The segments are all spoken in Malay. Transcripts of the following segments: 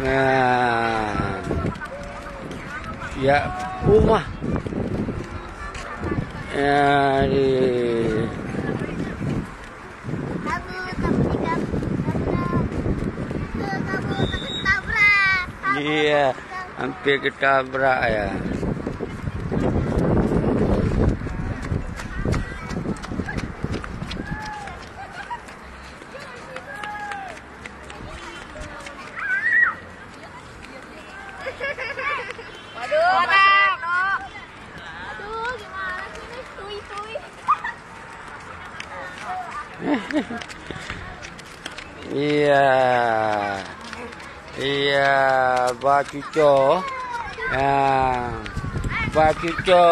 Nah, ya rumah. Ya di. Iya, hampir ketabrak ya. Iya, iya, bacuco, bacuco,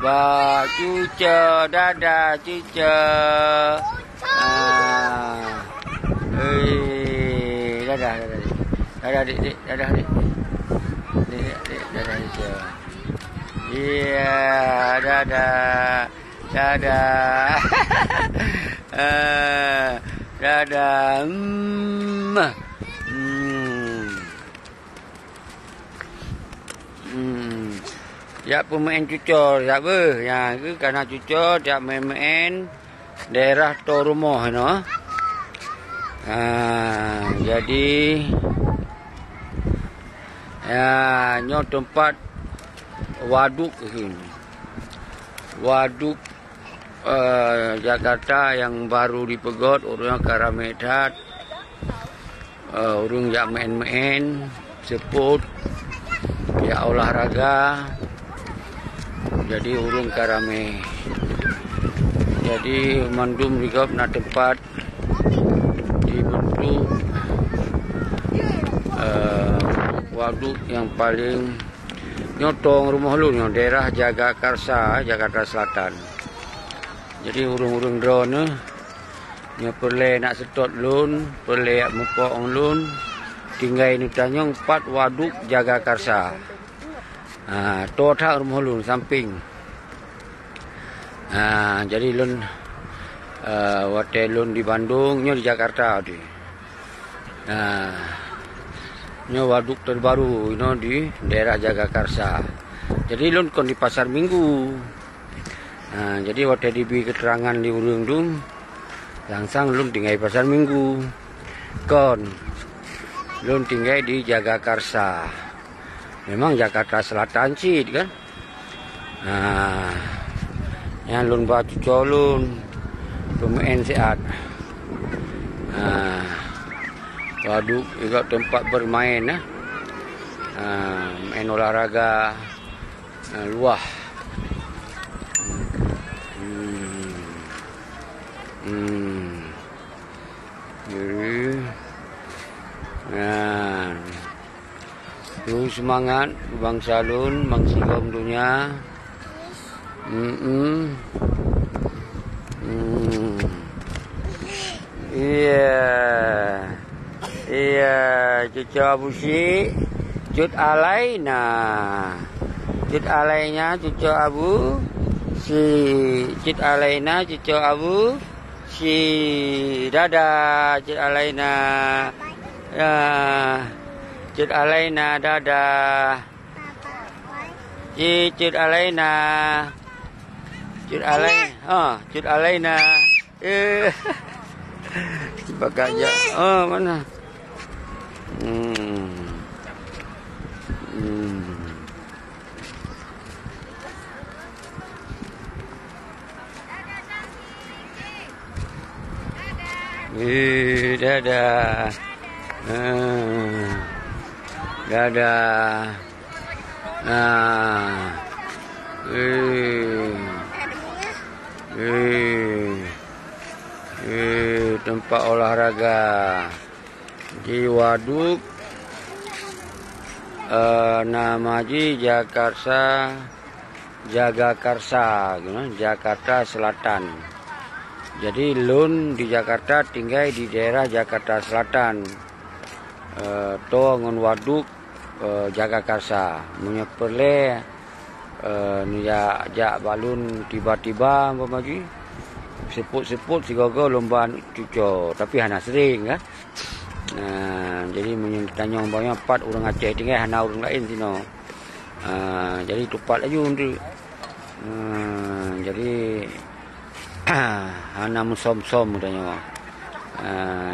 bacuco, dadah cuco, dadah, dadah dik, dadah dik, dadah cuco, iya, dadah, dadah. Dadah. Ya pemain cucur, ya be, ya ke karena cucur dia main daerah to rumah no. Jadi ya nyo tempat waduk ini. Waduk Jakarta yang baru dipegot, urungnya Karamedat, urung ya main-main, seput, ya olahraga, jadi urung karame. Jadi mandum juga na tempat dibentuk waduk yang paling nyotong rumah lu, daerah Jagakarsa, Jakarta Selatan. Jadi urung-urung drone nya perle nak setot lun, perle mupok lun, tinggai ni tanyong 4 waduk Jagakarsa. To tha rumah lun samping. Jadi lun hotel lun di Bandung, nyo di Jakarta di. Nyo waduk terbaru di daerah Jagakarsa. Jadi lun kon di Pasar Minggu. Jadi waktu diberi keterangan di urung dum, langsung lun tinggal di Pasar Minggu, kon lun tinggal di Jagakarsa. Memang Jakarta Selatan sih kan. Yang lun batu colun, pemain sehat. Waduk juga tempat bermain, main olahraga, luah. Jadi, tu semangat bangsa lun, bangsa kaum dunia. Iya, iya, cucu abusi, cut alaina, cut alainya cucu abu. Si Cid Alaina, cucu abu, si dadah, Cid Alaina, ya, Cid Alaina, dadah, Cid Alaina, Cid Alaina, Cid Alaina, bagaja, mana? Dadah. Dadah. Tempat olahraga di waduk nama di Jagakarsa, Jakarta Selatan. Jadi lun di Jakarta tinggal di daerah Jakarta Selatan. Ngon waduk Jagakarsa. Menyeperle jak balun tiba-tiba seput-seput si gogo lomba cuco. Tapi hanya sering kan. Jadi tanya banyak pat orang Aceh tinggal hana orang lain sino. Jadi tupat laju tu. Jadi hana musom-som tanya.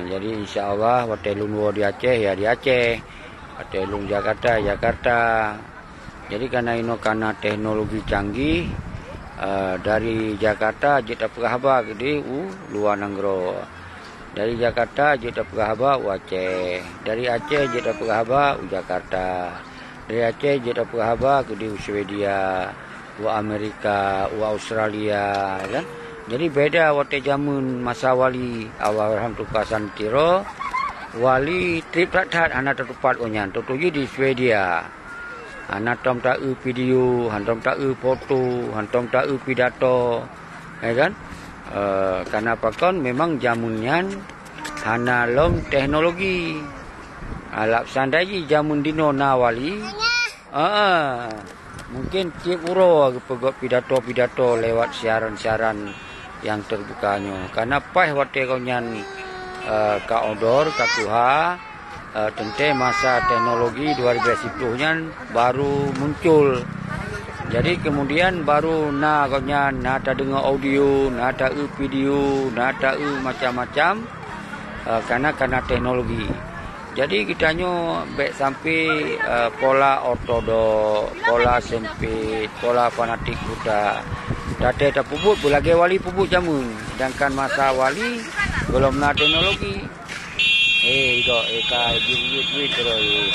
Jadi insya-Allah hotel luar di Aceh ya di Aceh. Hotel Jakarta Jakarta. Jadi karena teknologi canggih dari Jakarta je tak perhaba gede luar nanggro. Dari Jakarta je tak perhaba Aceh. Dari Aceh je tak perhaba Jakarta. Dari Aceh je tak perhaba ke di Swedia, Amerika, Australia kan. Jadi beda waktu zaman masa wali awal tukar santiro. Wali trip tak anak tertupat onyan tutuji di Swedia. Anak tom tak video, hantom tak foto, hantom tak pidato. Ya kan? Karena apa kon memang jamunnya hana lom teknologi alap sandaji jamun dino nawali mungkin cip uro pegot pidato lewat siaran-siaran yang terbukanya karena pas waktu konyan ka odor ka tuha tente masa teknologi 2010 nya baru muncul. Jadi kemudian baru konyan tak dengar audio, tak video, tak macam-macam karena teknologi. Jadi kita baik sampai pola ortodok, pola sempit, pola fanatik Buddha. Data tak puput, belagi wali puput jamun. Sedangkan masa wali belum nak teknologi. Duit terus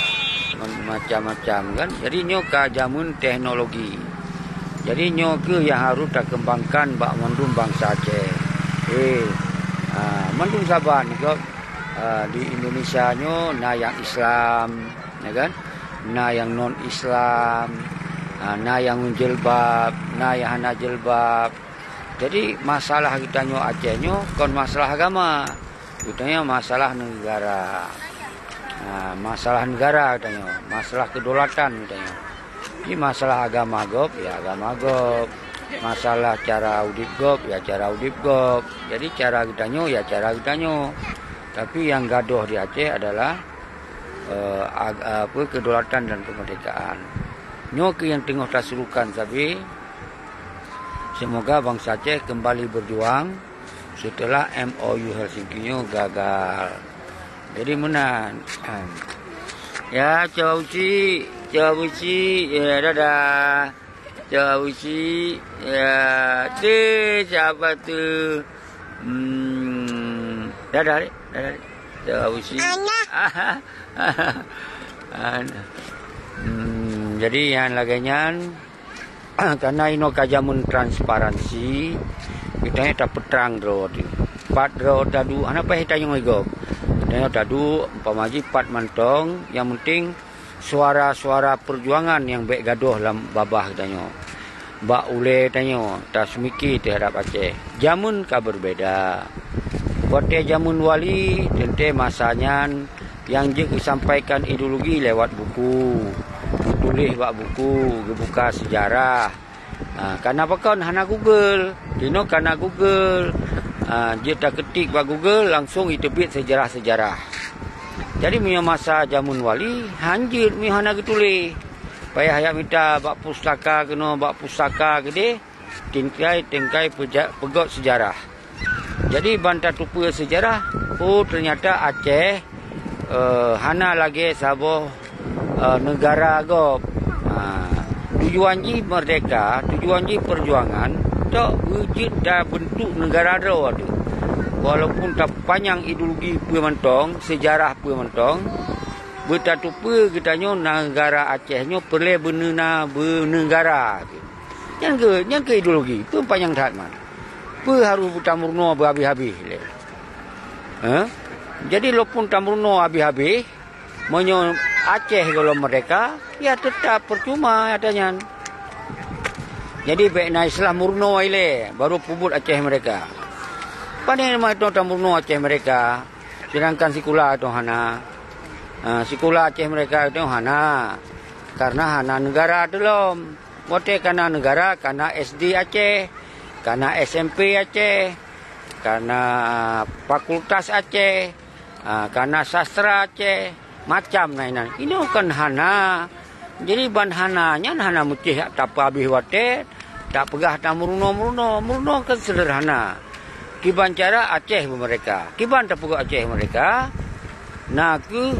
macam-macam kan. Jadi ka jamun teknologi. Jadi ke yang harus tak kembangkan bak mendung bangsa Aceh. Mendung Saban kok di Indonesia yang Islam, ya kan? Yang non Islam, yang jilbab, yang hana jilbab. Jadi masalah kita Aceh kon masalah agama. Kita masalah negara. Masalah negara katanya, masalah kedaulatan katanya. Ini masalah agama gop ya agama gop. Masalah cara udip gop ya cara udip gop. Jadi cara kitanya ya cara kitanya. Tapi yang gaduh di Aceh adalah kedaulatan dan kemerdekaan. Nyoki yang tengah tasulukan tapi semoga bangsa Aceh kembali berjuang setelah MOU Helsinki gagal. Jadi menang. Ya, Cauci, ya dadah. Cauci, ya siapa tu? Dadah. Cauci. Jadi yang laginya karena ino kajamun transparansi kita tak peterang draw tu. Pat draw tadu, apa kita yang igop? Kita tadu pamaji pat mantong, yang penting suara-suara perjuangan yang baik gaduh dalam babah katanya. Bak ule tanya, tak semiki terhadap Aceh. Jamun ka berbeda. Waktu jamun wali, tente masanya yang je disampaikan ideologi lewat buku. Tulis bak buku, buka sejarah. Kenapa kan hana Google? Dino karena Google. Dia tak ketik bak Google langsung itebit sejarah-sejarah. Jadi punya masa jamun wali hanjir mi hana getulih. Payah hayat minta bak pustaka kena bak pustaka gede tingkai pegot sejarah. Jadi bantah tupu sejarah, ternyata Aceh hana lagi saboh negara gop. Tujuan ji merdeka, tujuan ji perjuangan, tak wujud dah bentuk negara dah tu. Walaupun tak panjang ideologi pementong, sejarah pementong, betatupa kitanya negara Acehnya perlu bernegara. Yang ke ideologi, tu panjang tak man. Harus tamurno berhabis-habis. Jadi walaupun tamurno habis-habis, menyo Aceh kalau mereka, ya tetap percuma adanya. Jadi baiknya Islam murno ile, baru pubut Aceh mereka. Pandai nama itu murno Aceh mereka, sedangkan sikula itu hana. Sikula Aceh mereka itu hana, karena hana negara belum. Mote karena negara, karena SD Aceh, karena SMP Aceh, karena fakultas Aceh, Karena sastra Aceh macam nainan. Ini bukan hana. Jadi ban hananya hana mutih tak habis watet, tak pegah tak meruno. Meruno kan sederhana. Kiban cara Aceh mereka. Kiban tak pegah Aceh mereka. Nah ke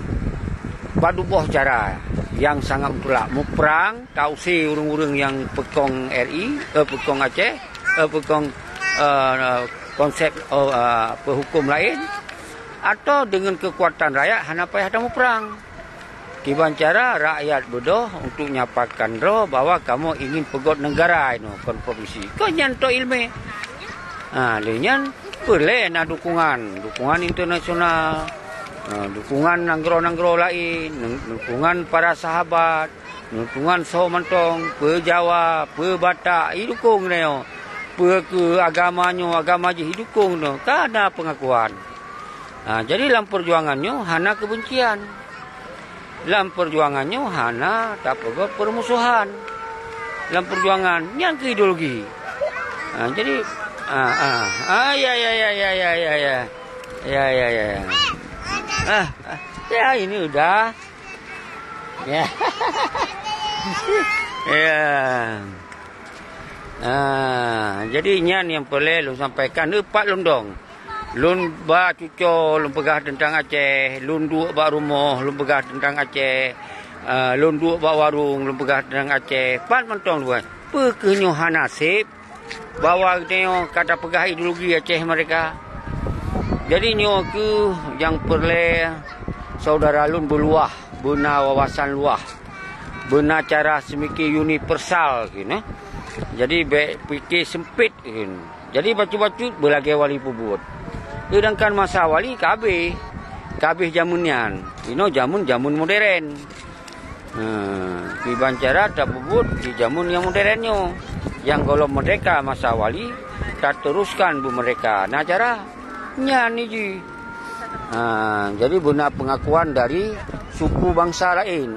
paduboh cara yang sangat pelak muprang tahu si urung-urung yang pekong RI, pekong Aceh, pekong konsep hukum lain, atau dengan kekuatan rakyat hana payah tamu perang. Kiban cara rakyat bodoh untuk nyapakan roh bahwa kamu ingin pegot negara ini konprovinsi. Kau nyanto ilmu. Lenyan boleh nak dukungan internasional, dukungan nanggro lain, dukungan para sahabat, dukungan Somantong, Jawa, Batak, dukung neo. Ke agama je dukung no, karena pengakuan. Jadi dalam perjuangannya hana kebencian. Dalam perjuangannya hana tak pegot permusuhan. Dalam perjuangan yang ke ideologi. Jadi ya ini udah. Ya. Ya. Jadi nyan yang boleh lu sampaikan Pak Lundong. Lun ba cuco lun pegah tentang Aceh, lun dua ba rumah lun pegah tentang Aceh, lun dua ba warung lun pegah tentang Aceh. Pat mentong dua. Pekenyo hanasib bawa nyo kata pegah ideologi Aceh mereka. Jadi nyo ke yang perle saudara lun berluah, bena wawasan luah, bena cara semiki universal gini. Jadi fikir sempit gini. Jadi bacu-bacu berlagi wali pubut. Sedangkan masa wali kabeh jamunian. Ini jamun modern. Di bancara tak pubut di jamun yang modernnya. Yang kalau mereka masa wali tak teruskan bu mereka. Nah cara nyanyi ji. Jadi guna pengakuan dari suku bangsa lain.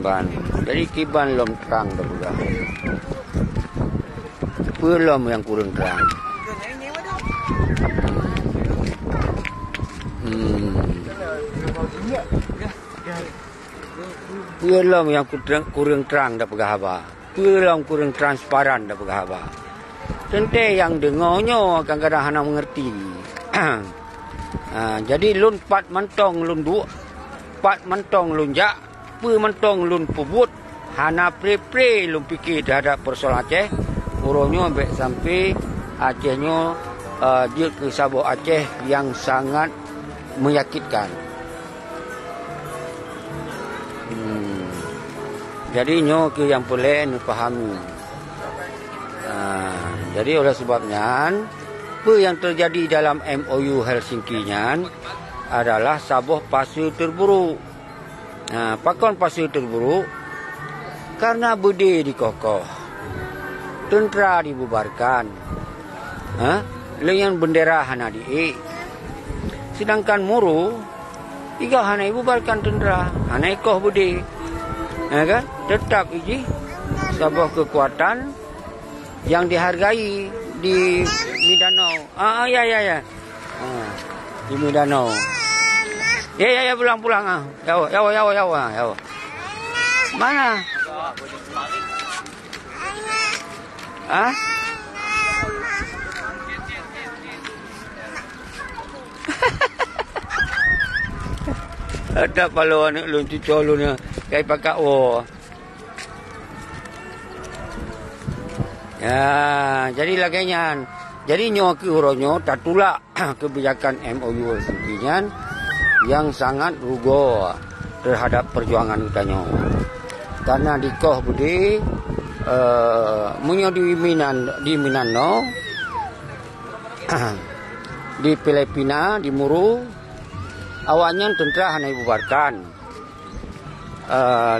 Ban. Jadi kiban lom terang dah pula. Belum yang kurang terang. Belum yang kurang terang dah pegah apa. Belum kurang transparan dah pegah apa. Tente yang dengarnya kadang-kadang hana mengerti. Jadi lun pat mentong lun dua, pat mentong lun jak, mentong lun pubut, hana pre lun fikir terhadap persoalan Aceh. Urungnya sampai sampai Acehnya dia ke Sabah Aceh yang sangat menyakitkan. Jadi nyo ke yang boleh dipahami. Jadi oleh sebabnya apa yang terjadi dalam MOU Helsinki-nya adalah Sabah pasir terburuk. Pakon pasir terburuk karena budi dikokoh, tentera dibubarkan, lengan bendera hana diik. Sedangkan Muru tiga hana dibubarkan tentera, hana ikoh budi, kan? Tetap iji sebuah kekuatan yang dihargai di Mindanao. Ya. Di Mindanao. Ya pulang. Ya. Mana? Ada paluan lu cucu lu nya kai pakak wo. Ya, jadi laganya. Jadi nyo ke uronyo tatula kebijakan MOU Helsinki-nya yang sangat rugo terhadap perjuangan utanyo. Karena dikoh budi munyo di Mindanao, di Filipina, di Muru, awalnya tentera hanya dibubarkan.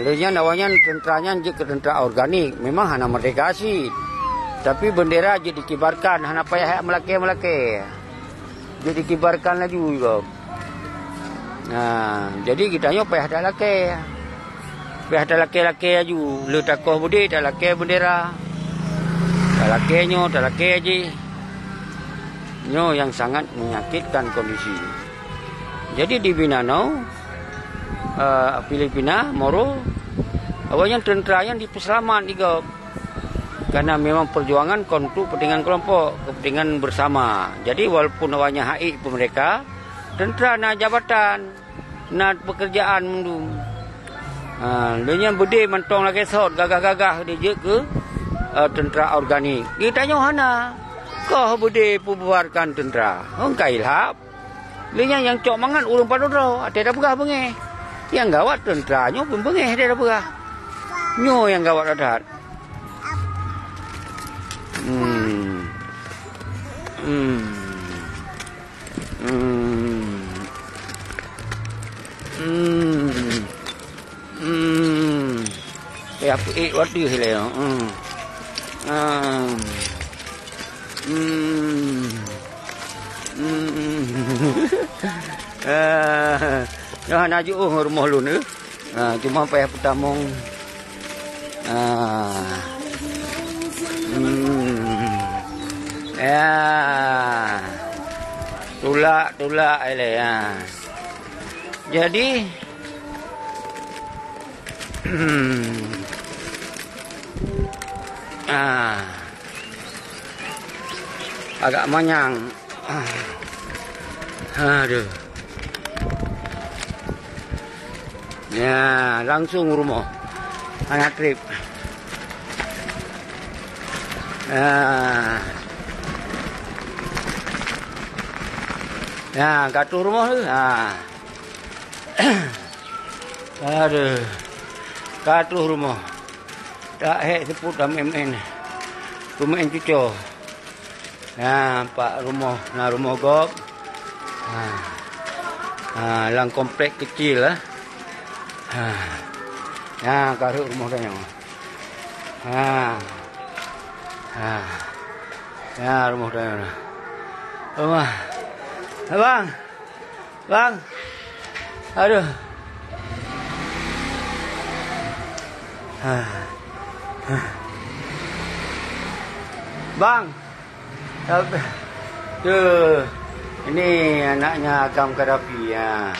Lainnya awalnya tenteranya ke tentera organik, memang hanya merdeka sih. Tapi bendera jadi dikibarkan, hanya payah melake. Jadi dikibarkan lagi juga. Jadi kita nyo payah ada lake. Payah ada lake aja. Lu takoh budi ada lake bendera. Talake aja. Nyo yang sangat menyakitkan kondisi. Jadi di Mindanao, Filipina, Moro, awalnya tentera yang diperselamat juga. Karena memang perjuangan untuk kepentingan kelompok, kepentingan bersama. Jadi walaupun awalnya haik pun mereka, tentera na jabatan, na pekerjaan mundu. Dia berde mantong lagi sot, gagah-gagah dia ke tentera organik. Dia tanya hana, kau berde bubarkan tentera. Engkai ilhap. Dia yang cok mangan urung padodro, ada dah pegah bengeh. Yang gawat tenteranya pun bengeh ada dah pegah. Nyo yang gawat adat. Apa waktu hele. Jangan aju rumah lu ni. Cuma payah pertamong. Tulak ele ya. Jadi agak manyang. Aduh. Ya, langsung rumah. Anak trip. Ya, katu rumah tu. Aduh. Katu rumah. Tak hek seput dah main. Pemain cucu. Ya, pak rumah, rumah gop. Lang komplek kecil lah. Ya, karuk rumah tanya. Ya, rumah tanya. Rumah. Bang. Aduh. Bang. Tuh. Ini anaknya Agam Gaddafi ya.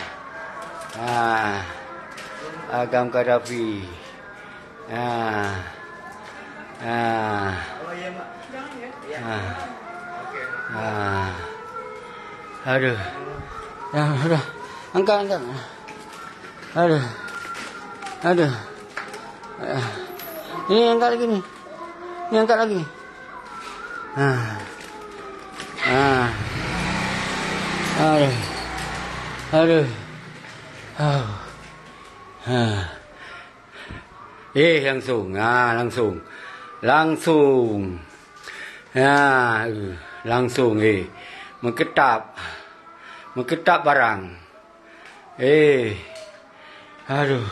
Agam Gaddafi. Aduh. Ya, sudah. Angkat. Aduh. Ini angkat lagi nih. Ini angkat lagi. Aduh. Langsung. Ya, langsung Mengketap barang. Aduh.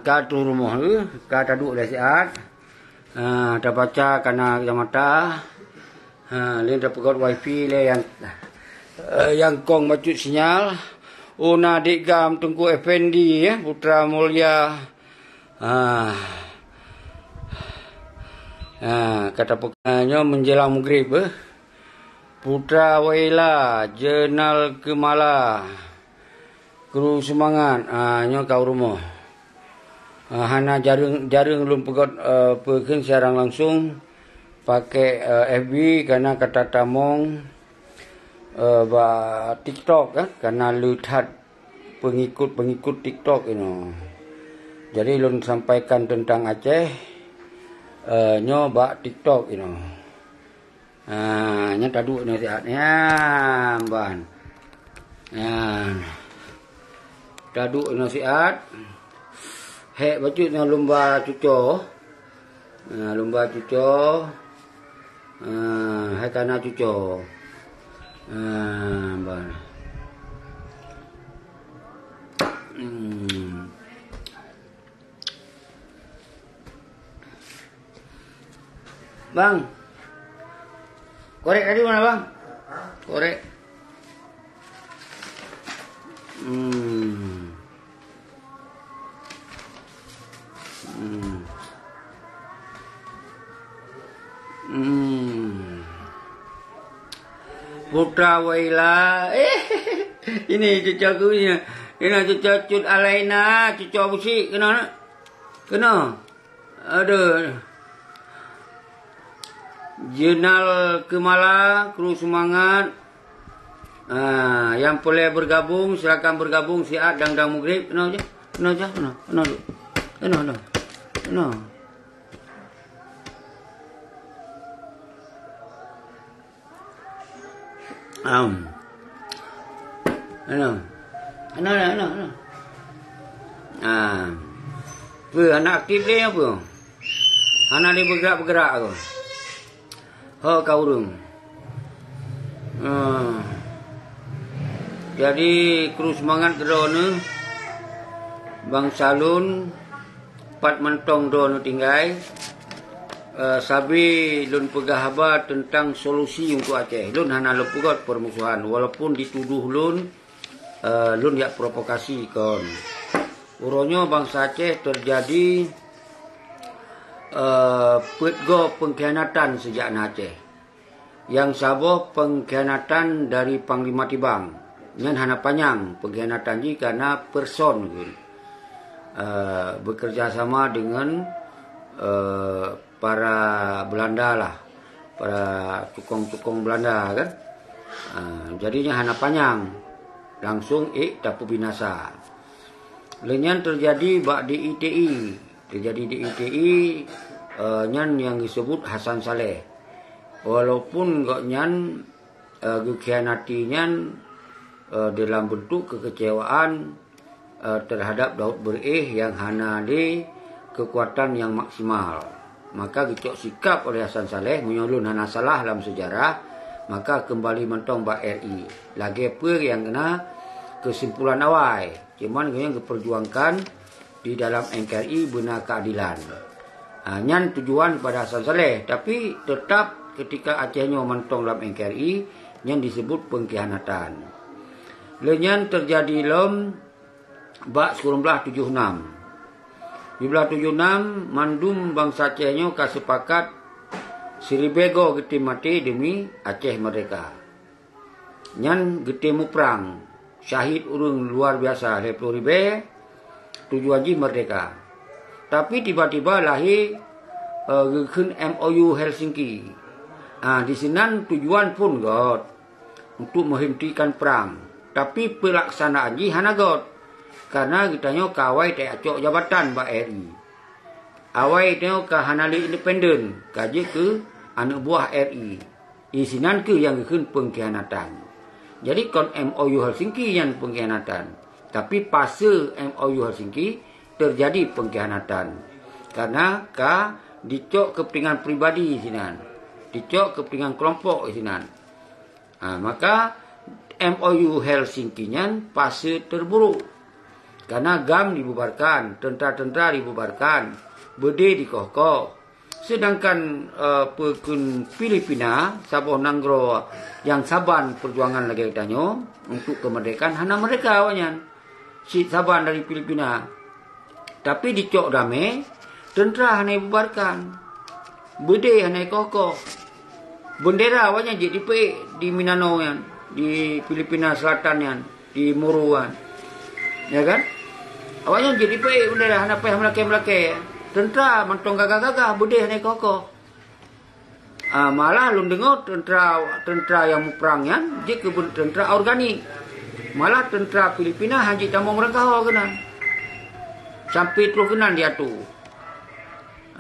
Kartu rumah kata duk dah sihat. Dah baca karena kacamata. Lain dah pegot wifi le yang kong macut sinyal. Una digam Tengku Effendi ya, Putra Mulia. Kata pekannya menjelang maghrib. Putra Waila, Jenal Kemala. Kru semangat, nyo kau rumah. Hana jaring belum pegot perken siaran langsung pakai FB karena kata tamong TikTok karena lihat pengikut TikTok ini. Jadi lun sampaikan tentang Aceh nyo TikTok ini. Nya tadu ni sihatnya ban. Tadu nasihat. Hek baju dengan lumba cuco. Lumba cuco. Hai tanah cuco. Bang. Bang. Korek tadi mana bang? Korek. Putra Waila. Ini cucu aku ni. Kena cucu cut Alaina, cucu musik kena nak? Kena. Aduh. Jenal Kemala, kru semangat. Yang boleh bergabung silakan bergabung siat dangdang maghrib. Kena je. Kena je. Kena. Kena. Apa anak aktif dia apa? Anak dia bergerak tu. Kau urung. Jadi kru semangat drone Bang Salun 4 mentong drone tinggal. Sabi lun pegah haba tentang solusi untuk Aceh. Lun hana lepugot permusuhan walaupun dituduh lun ya provokasi kon. Uronyo bangsa Aceh terjadi petgo pengkhianatan sejak Aceh. Yang saboh pengkhianatan dari Panglima Tibang. Nyan hana panjang pengkhianatan ji karena person bekerja sama dengan para Belanda lah, para tukang Belanda kan. Jadinya hana panjang, langsung dapat binasa. Lenyan terjadi di ITI, nyan yang disebut Hasan Saleh. Walaupun gak nyan kekhianatinya dalam bentuk kekecewaan terhadap Daud Bereh yang hana di kekuatan yang maksimal. Maka gecok sikap oleh Hasan Saleh menyolun hana salah dalam sejarah, maka kembali mentong Bak RI. Lagi per yang kena kesimpulan awal. Cuman yang diperjuangkan di dalam NKRI benar keadilan. Nyan tujuan pada Hasan Saleh, tapi tetap ketika Acehnya mentong dalam NKRI, yang disebut pengkhianatan. Lenyan terjadi lom Bak 1976. Di bulan 76, mandum bangsa Acehnya kasepakat Siribego geti mati demi Aceh merdeka. Nyan geti mu perang, syahid urung luar biasa 20 ribu, tujuan ji merdeka. Tapi tiba-tiba lahir MOU Helsinki. Di sini tujuan pun God untuk menghentikan perang. Tapi pelaksanaan ji hana God. Karena kita nyo kawai tak acok jabatan Bak RI. Awai tengok ke hanali independen. Kaji ke anak buah RI. Isinan ke yang ke pengkhianatan. Jadi kon MOU Helsinki yang pengkhianatan. Tapi pasal MOU Helsinki terjadi pengkhianatan. Karena dicok kepentingan pribadi isinan. Dicok kepentingan kelompok isinan. Maka MOU Helsinki nya pasal terburuk. Karena GAM dibubarkan, tentara-tentara dibubarkan, bede dikokoh. Sedangkan pekun Filipina, Sabah Nanggro yang saban perjuangan lagi katanya untuk kemerdekaan, hana mereka awalnya. Si saban dari Filipina. Tapi dicok damai, tentara hana dibubarkan. Bede hana dikokoh. Bendera awalnya JDP di Mindanao yan, di Filipina Selatan yan, di Muruan. Ya kan? Awaknya jadi baik benda dah nak payah melaki-melaki. Tentera mentong gagah-gagah budih ni kokoh. Malah lu dengar tentera yang perangnya je ke tentera organik. Malah tentera Filipina haji tambang orang kau kena. Sampai terus kena dia tu.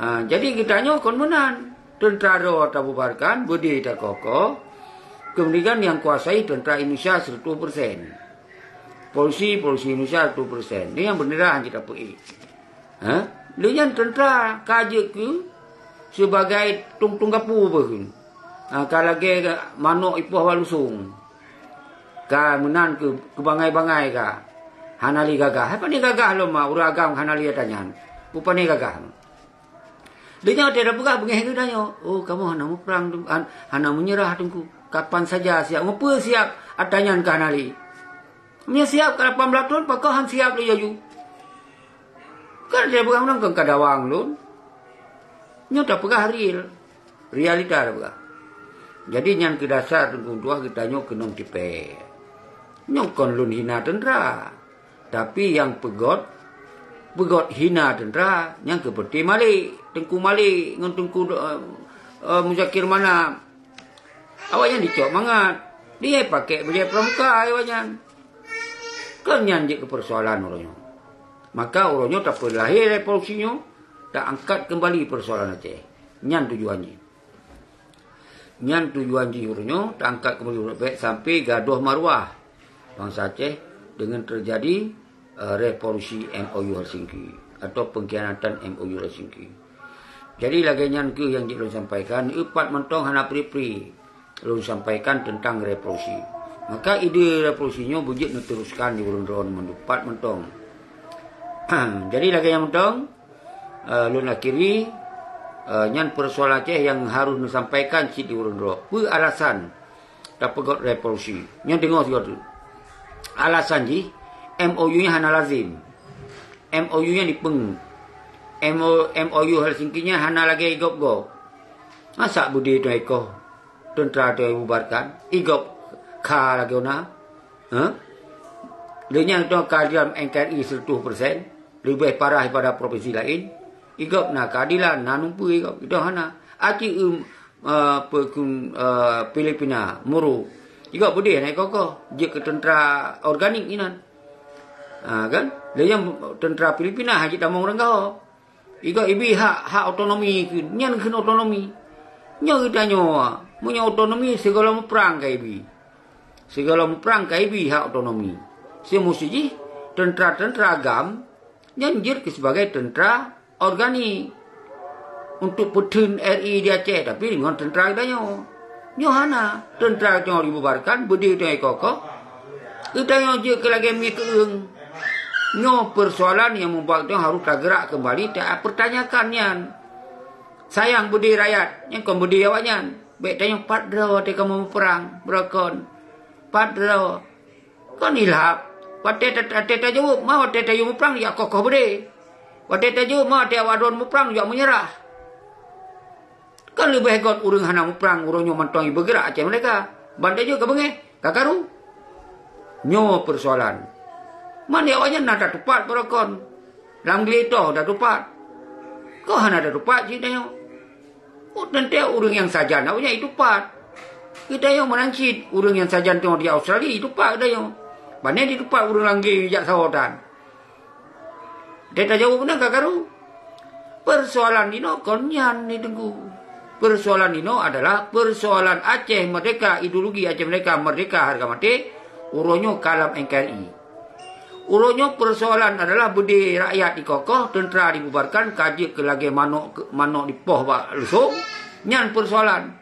Jadi kita nyo kon menan. Tentera ro tabubarkan budih tak kokoh. Kemudian yang kuasai tentera Indonesia 100%. Polisi Indonesia 2%. Ini yang bendera kita pergi. Dia yang tentera kaji ke sebagai tung gapu pun. Kalau lagi manuk ipoh walusung. Ka menan ke bangai-bangai ka. Hanali gagah. Apa ni gagah lo mah uragam hanali tanya. Apa ni gagah? Dia yang tidak buka bengih dia nyo. Oh kamu hana mau perang hana menyerah tunggu. Kapan saja siap. Apa siap adanya ke hanali. Dia siap ke 18 tahun, pakau han siap dia ju. Kan dia bukan menang ke kadawang lun. Nyo tak pegah real. Realita dah pegah. Jadi nyan ke dasar tengku tua kita nyo kenong tipe. Nyo kon lun hina tentera. Tapi yang pegot hina tentera, yang ke peti malik, tengku malik, ngan tengku Muzakir mana. Awaknya dicok mangat. Dia pakai beli pramuka awaknya. Kan nyan je ke persoalan orangnya. Maka orangnya tak perlu lahir revolusinya, tak angkat kembali persoalan Aceh. Nyan tujuannya. Nyan tujuan orangnya tak angkat kembali baik sampai gaduh maruah bangsa Aceh dengan terjadi revolusi MOU Helsinki atau pengkhianatan MOU Helsinki. Jadi lagi nyan ke yang dia sampaikan, empat mentong hana pri-pri lalu sampaikan tentang revolusi. Maka ide revolusinya bujit diteruskan di urun-urun mendupat mentong. Jadi lagi yang mentong, lun akhiri, nyan persoalan Aceh yang harus disampaikan si di urun-urun. Apa alasan tak pegot revolusi? Nyan tengok juga tu. Alasan ji, MOU-nya hana lazim. MOU-nya dipeng. MOU Helsinki-nya hana lagi igop-gop. Masa budi itu eko? Tentera itu bubarkan. Igop ka lagi ona. Dengan itu keadilan NKRI 100%. Lebih parah daripada provinsi lain. Igop na keadilan. Na numpu igop. Itu hana. Aci Filipina. Muru. Igop budi na eko. Dia ke tentera organik inan. Kan? Dengan tentera Filipina. Haji tamang orang kau. Igop ibi hak otonomi. Nyan kena otonomi. Nyo kita nyo. Punya otonomi segala perang ke ibi. Segala perang ke ibi hak otonomi. Semusi ji. Tentera-tentera agam. Nyanjir sebagai tentera organik untuk petun RI di Aceh, tapi dengan tentera kita nyo hana tentera nyo dibubarkan budi itu ekoko kita nyo je ke lagi mi keung nyo persoalan yang membuat nyo harus tergerak kembali tak pertanyakan nyan sayang budi rakyat yang kon budi awaknya baik tanya padra te kamu perang berakon padra kon ilhap Wate jawab, mau wate jawab perang ya kokoh berde. Wate jawab mau wate awadon mu perang ya menyerah. Kan lebih hebat urang hana mu perang, urangnya mantongi bergerak Aceh mereka. Bandai juga benge, kakaru. Nyo persoalan. Mana awaknya nak tepat berakon. Langgli itu dah tepat. Kau hana dah tepat sih dah. Oh nanti urang yang sajan awaknya itu tepat. Kita yang menancit urang yang sajan tu di Australia itu tepat dah yo. Mana di tempat urang langgi jak sawotan. Dia tak jawab benar kakaru. Persoalan dino konyan ni tengku. Persoalan dino adalah persoalan Aceh merdeka, ideologi Aceh mereka merdeka harga mati. Uronyo kalam NKRI. Uronyo persoalan adalah budi rakyat dikokoh, tentera dibubarkan, kaji ke lagi manok dipoh bak lusung. Nyan persoalan.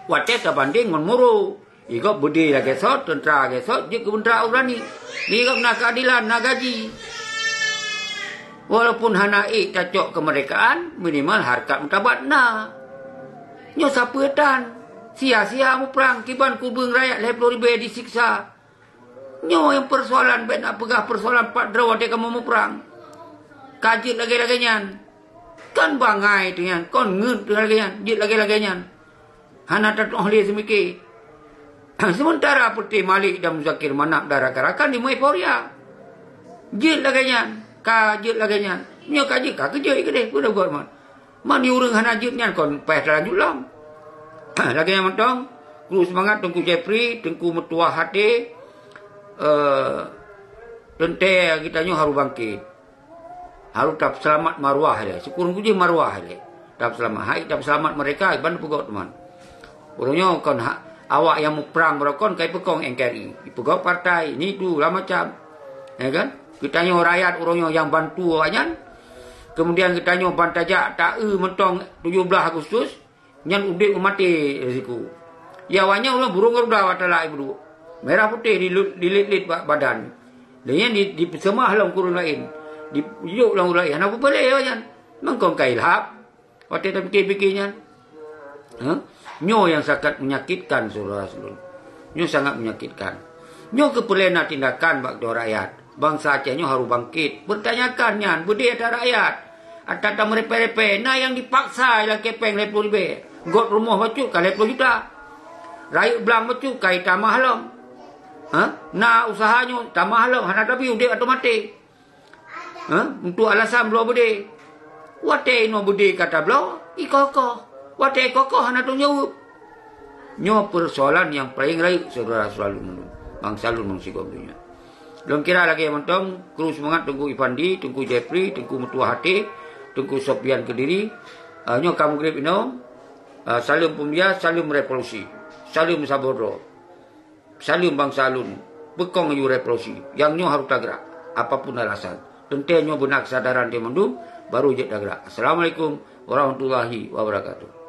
Wate terbanding ngon muru. Igop budi lagi gesot, tentera gesot, dia kementera urani. Igop nak keadilan, nak gaji. Walaupun hana cacok kemerdekaan, minimal harkat mutabat na. Nyo sapetan, sia-sia mu perang, kiban kubung rakyat lepas ribu disiksa. Nyo yang persoalan, baik nak pegah persoalan Pak Draw, dia kamu mu perang. Kajit lagi-lagi nyan. Kan bangai tu nyan, kon ngud lagi nyan, jit lagi-lagi nyan. Hana tak ahli semikir. Sementara putih Malik dan Muzakir Manak darah karakan di Maiporia. Jit laganya, kajit laganya. Nyo kajit ka kerja ikde, udah buat man. Man diurang hana jitnya kon payah lanjut lam. Laganya mentong, kru semangat Tengku Jeffrey, Tengku Metua hati. Tente kita nyo harus bangkit. Harus tak selamat maruah le. Syukur puji maruah le. Tak selamat, hai tak selamat mereka iban pegok teman. Urangnya kon awak yang mau perang berakon kai pekong NKRI. Dipegok partai, ni tu lah macam. Ya kan? Kita nyo rakyat orangnya yang bantu awaknya. Kemudian kita nyo bantajak tak mentong 17 Agustus. Nyan udik mati risiko. Ya awaknya ulang burung garuda watala ibu. Merah putih dilit-lit badan. Dan di semah lang kurun lain. Di yuk lang lain. Apa boleh awaknya? Mengkong kai lap. Waktu tak pikir-pikirnya. Nyo yang sangat menyakitkan saudara-saudara. Nyo sangat menyakitkan. Nyo keperluan tindakan bagi rakyat. Bangsa Acehnya harus bangkit. Bertanyakannya, budi ada rakyat. Atau merepe-repe. Nah yang dipaksa ialah kepeng 50 lebih. Got rumah bacuk kan 50 juta. Rakyat belang bacuk kai tamah halam. Nah usahanya tamah halam. Hana tapi udah otomatis. Untuk alasan belah budi. Wate no budi kata belah. Ikokoh. Wate kokoh hana tu jawab. Nyo persoalan yang paling rakyat saudara selalu menurut. Bang selalu mengsikap dunia. Belum kira lagi yang mentong, kru semangat Tengku Ipandi, Tengku Jeffrey, Tengku Mutua Hati, Tengku Sopian Kediri. Nyo kamu grip ino, salim pumbia, salim revolusi, salim sabodro, salim bangsa alun, bekong yu revolusi. Yang nyo harus tagrak, apapun alasan. Tentu nyo benak sadaran dia mendung, baru je tagrak. Assalamualaikum warahmatullahi wabarakatuh.